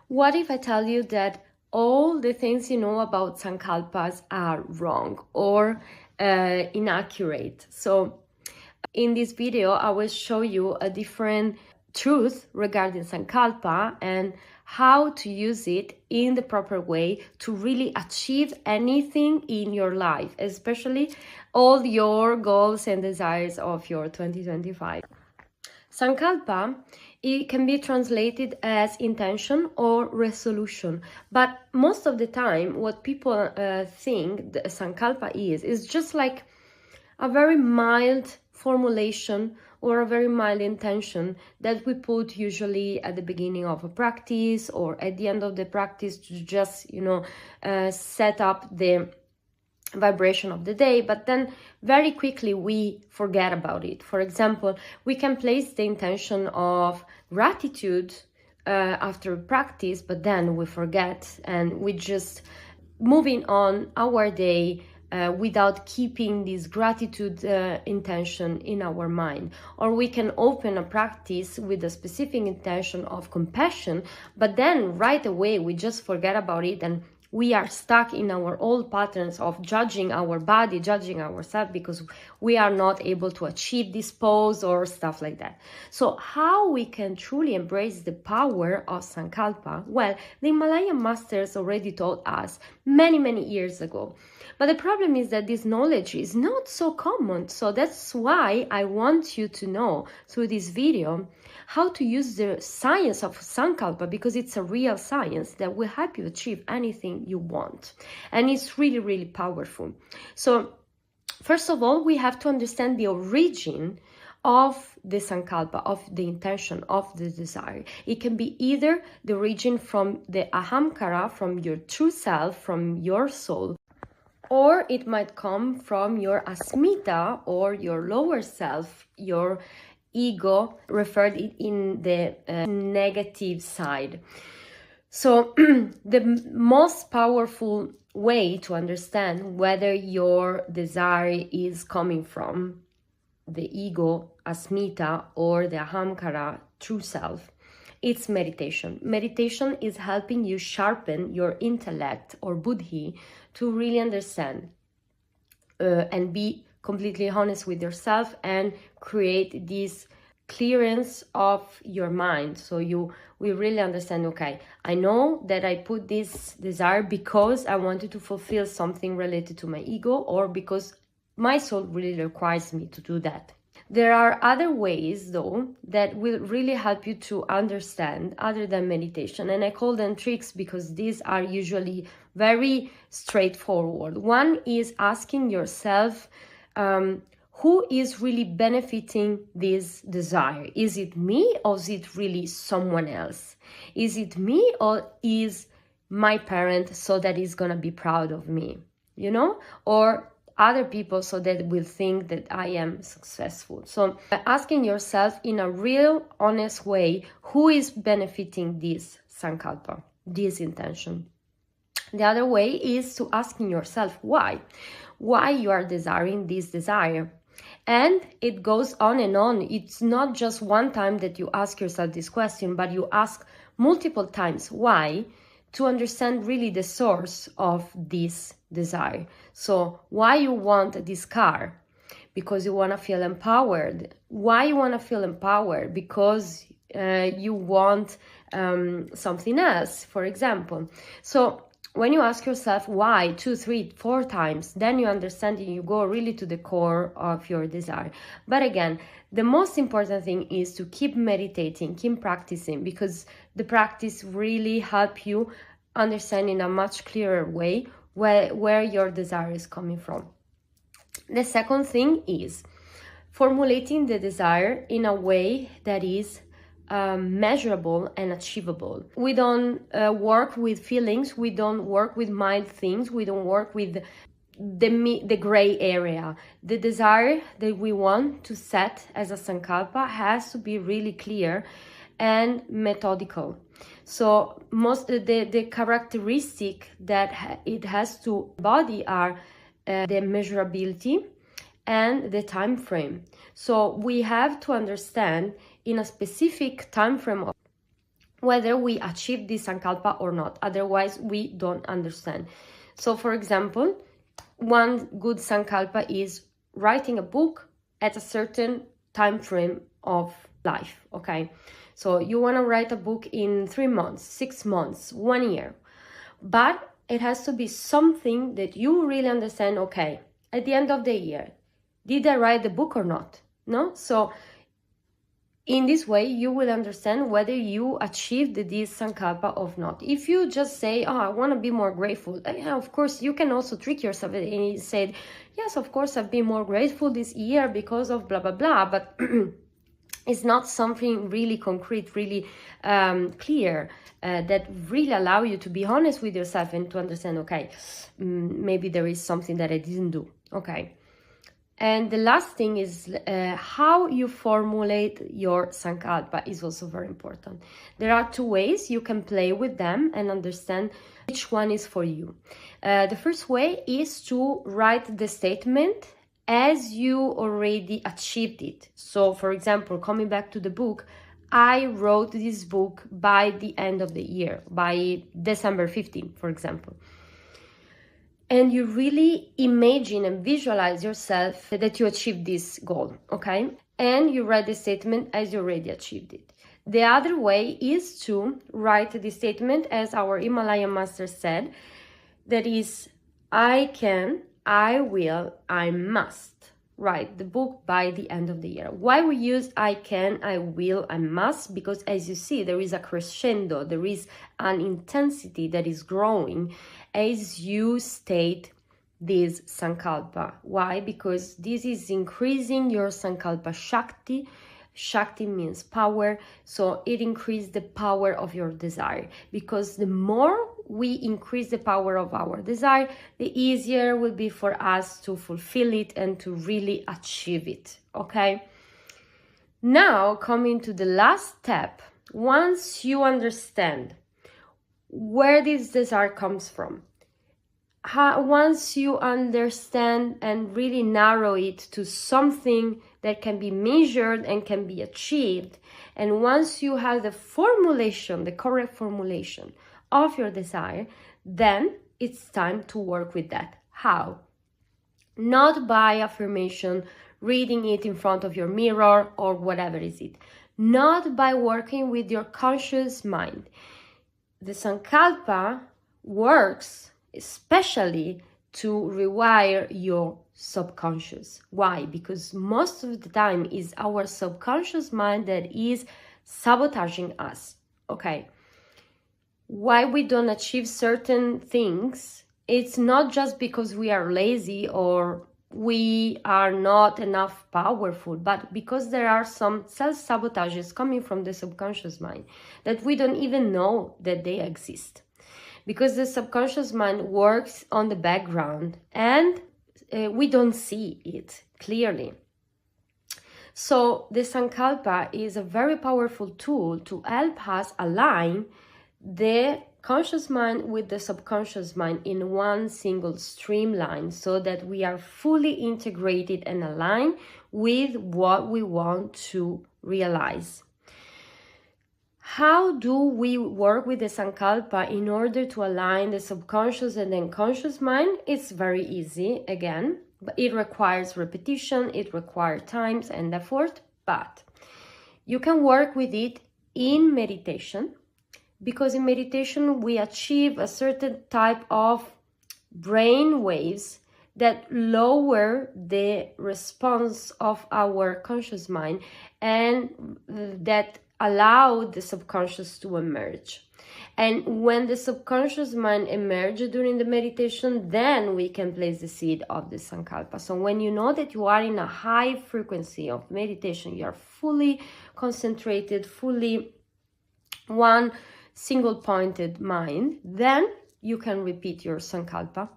What if I tell you that all the things you know about Sankalpas are wrong or inaccurate? So in this video, I will show you a different truth regarding Sankalpa and how to use it in the proper way to really achieve anything in your life, especially all your goals and desires of your 2025. Sankalpa, it can be translated as intention or resolution, but most of the time what people think the Sankalpa is just like a very mild formulation or a very mild intention that we put usually at the beginning of a practice or at the end of the practice to just, set up the vibration of the day, but then very quickly we forget about it. For example, we can place the intention of gratitude after practice, but then we forget and we just moving on our day without keeping this gratitude intention in our mind. Or we can open a practice with a specific intention of compassion, but then right away we just forget about it and we are stuck in our old patterns of judging our body, judging ourselves because we are not able to achieve this pose or stuff like that. So how we can truly embrace the power of Sankalpa? Well, the Himalayan masters already taught us many years ago. But the problem is that this knowledge is not so common. So that's why I want you to know through this video how to use the science of Sankalpa, because it's a real science that will help you achieve anything you want. And it's really powerful. So first of all, we have to understand the origin of the Sankalpa, of the intention, of the desire. It can be either the origin from the Ahamkara, from your true self, from your soul, or it might come from your Asmita or your lower self, your ego, referred in the negative side. So the most powerful way to understand whether your desire is coming from the ego, Asmita, or the Ahamkara, true self, it's meditation. Meditation is helping you sharpen your intellect or buddhi to really understand and be completely honest with yourself and create this clearance of your mind. So we really understand, okay, I know that I put this desire because I wanted to fulfill something related to my ego or because my soul really requires me to do that. There are other ways, though, that will really help you to understand other than meditation. And I call them tricks because these are usually very straightforward. One is asking yourself, who is really benefiting this desire? Is it me or is it really someone else? Is it me or is my parent so that he's gonna be proud of me, or other people so that will think that I am successful? So asking yourself in a real honest way, who is benefiting this Sankalpa, this intention? The other way is to asking yourself why you are desiring this desire. And it goes on and on. It's not just one time that you ask yourself this question, but you ask multiple times why, to understand really the source of this desire. So why you want this car? Because you want to feel empowered. Why you want to feel empowered? Because you want something else, for example. So when you ask yourself why 2, 3, 4 times, then you understand and you go really to the core of your desire. But again, the most important thing is to keep meditating, keep practicing, because the practice really help you understand in a much clearer way where your desire is coming from. The second thing is formulating the desire in a way that is measurable and achievable. We don't work with feelings, we don't work with mild things, we don't work with the gray area. The desire that we want to set as a Sankalpa has to be really clear and methodical. So most the characteristic that it has to embody are the measurability and the time frame. So we have to understand in a specific time frame whether we achieve this Sankalpa or not. Otherwise, we don't understand. So, for example, one good Sankalpa is writing a book at a certain time frame of life, okay? So you want to write a book in 3 months, 6 months, 1 year. But it has to be something that you really understand, okay, at the end of the year, did I write the book or not? No? So in this way, you will understand whether you achieved this Sankalpa or not. If you just say, oh, I want to be more grateful, yeah, of course, you can also trick yourself and you say, yes, of course, I've been more grateful this year because of blah, blah, blah, but it's not something really concrete, really clear, that really allow you to be honest with yourself and to understand, okay, maybe there is something that I didn't do, okay. And the last thing is how you formulate your Sankalpa is also very important. There are 2 ways you can play with them and understand which one is for you. The first way is to write the statement as you already achieved it. So, for example, coming back to the book, I wrote this book by the end of the year, by December 15, for example. And you really imagine and visualize yourself that you achieved this goal, okay? And you write the statement as you already achieved it. The other way is to write the statement as our Himalayan master said, that is, I can, I will, I must write the book by the end of the year. Why we use I can, I will, I must? Because as you see, there is a crescendo, there is an intensity that is growing as you state this Sankalpa. Why? Because this is increasing your Sankalpa Shakti. Shakti means power, so it increases the power of your desire, because the more we increase the power of our desire, the easier will be for us to fulfill it and to really achieve it, okay? Now, coming to the last step, once you understand where this desire comes from, once you understand and really narrow it to something that can be measured and can be achieved, and once you have the formulation, the correct formulation of your desire, then it's time to work with that. How? Not by affirmation, reading it in front of your mirror or whatever is it. Not by working with your conscious mind. The Sankalpa works especially to rewire your subconscious. Why? Because most of the time is our subconscious mind that is sabotaging us, okay? Why we don't achieve certain things, it's not just because we are lazy or we are not enough powerful, but because there are some self-sabotages coming from the subconscious mind that we don't even know that they exist. Because the subconscious mind works on the background and we don't see it clearly. So the Sankalpa is a very powerful tool to help us align the conscious mind with the subconscious mind in one single streamline, so that we are fully integrated and aligned with what we want to realize. How do we work with the Sankalpa in order to align the subconscious and the conscious mind? It's very easy, again, but it requires repetition, it requires time and effort, but you can work with it in meditation, because in meditation we achieve a certain type of brain waves that lower the response of our conscious mind and that allow the subconscious to emerge. And when the subconscious mind emerges during the meditation, then we can place the seed of the Sankalpa. So when you know that you are in a high frequency of meditation, you are fully concentrated, fully one single pointed mind, then you can repeat your Sankalpa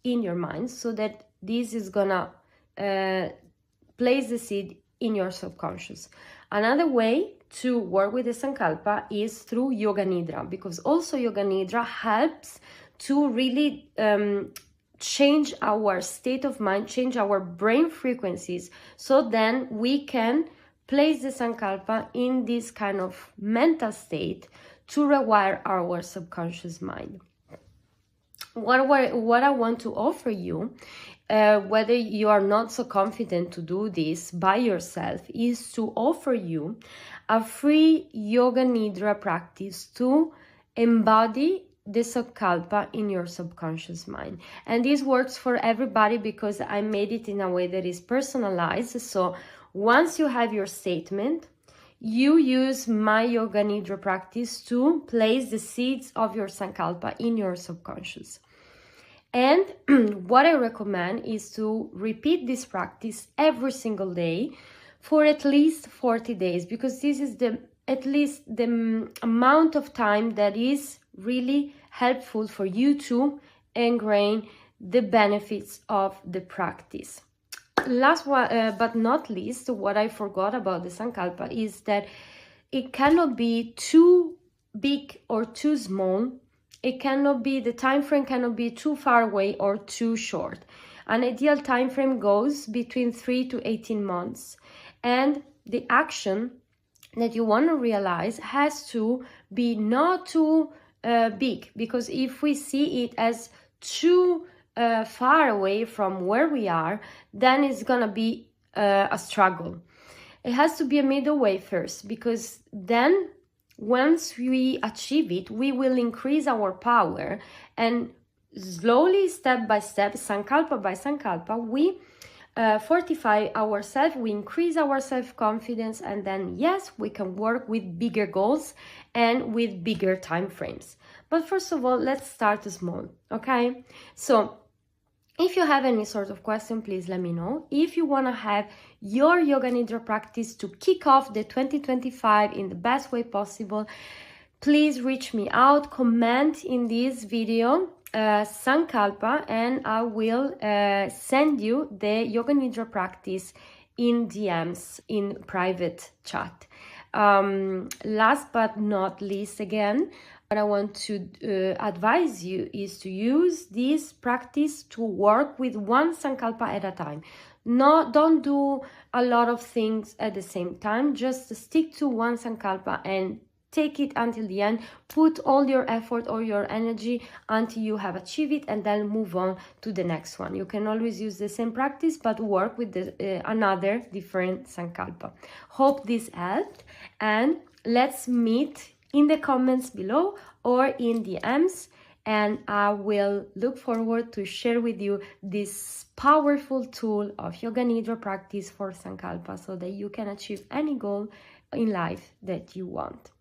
in your mind, so that this is gonna place the seed in your subconscious. Another way to work with the Sankalpa is through Yoga Nidra, because also Yoga Nidra helps to really change our state of mind, change our brain frequencies, so then we can place the Sankalpa in this kind of mental state to rewire our subconscious mind. What I want to offer you, whether you are not so confident to do this by yourself, is to offer you a free Yoga Nidra practice to embody the Sankalpa in your subconscious mind. And this works for everybody because I made it in a way that is personalized. So once you have your statement, you use my Yoga Nidra practice to place the seeds of your Sankalpa in your subconscious. And what I recommend is to repeat this practice every single day for at least 40 days, because this is at least the amount of time that is really helpful for you to ingrain the benefits of the practice. Last one, but not least, what I forgot about the Sankalpa is that it cannot be too big or too small. It cannot be, the time frame cannot be too far away or too short. An ideal time frame goes between 3 to 18 months. And the action that you want to realize has to be not too big, because if we see it as too far away from where we are, then it's gonna be a struggle. It has to be a middle way first, because then once we achieve it, we will increase our power, and slowly, step by step, Sankalpa by Sankalpa, we fortify ourselves, we increase our self-confidence, and then yes, we can work with bigger goals and with bigger time frames. But first of all, let's start small, okay? So if you have any sort of question, please let me know. If you want to have your Yoga Nidra practice to kick off the 2025 in the best way possible, please reach me out, comment in this video Sankalpa, and I will send you the Yoga Nidra practice in DMs, in private chat. Last but not least, again, what I want to advise you is to use this practice to work with one Sankalpa at a time. Don't do a lot of things at the same time. Just stick to one Sankalpa and take it until the end. Put all your effort or your energy until you have achieved it, and then move on to the next one. You can always use the same practice, but work with another different Sankalpa. Hope this helped, and let's meet in the comments below or in DMs, and I will look forward to share with you this powerful tool of Yoga Nidra practice for Sankalpa, so that you can achieve any goal in life that you want.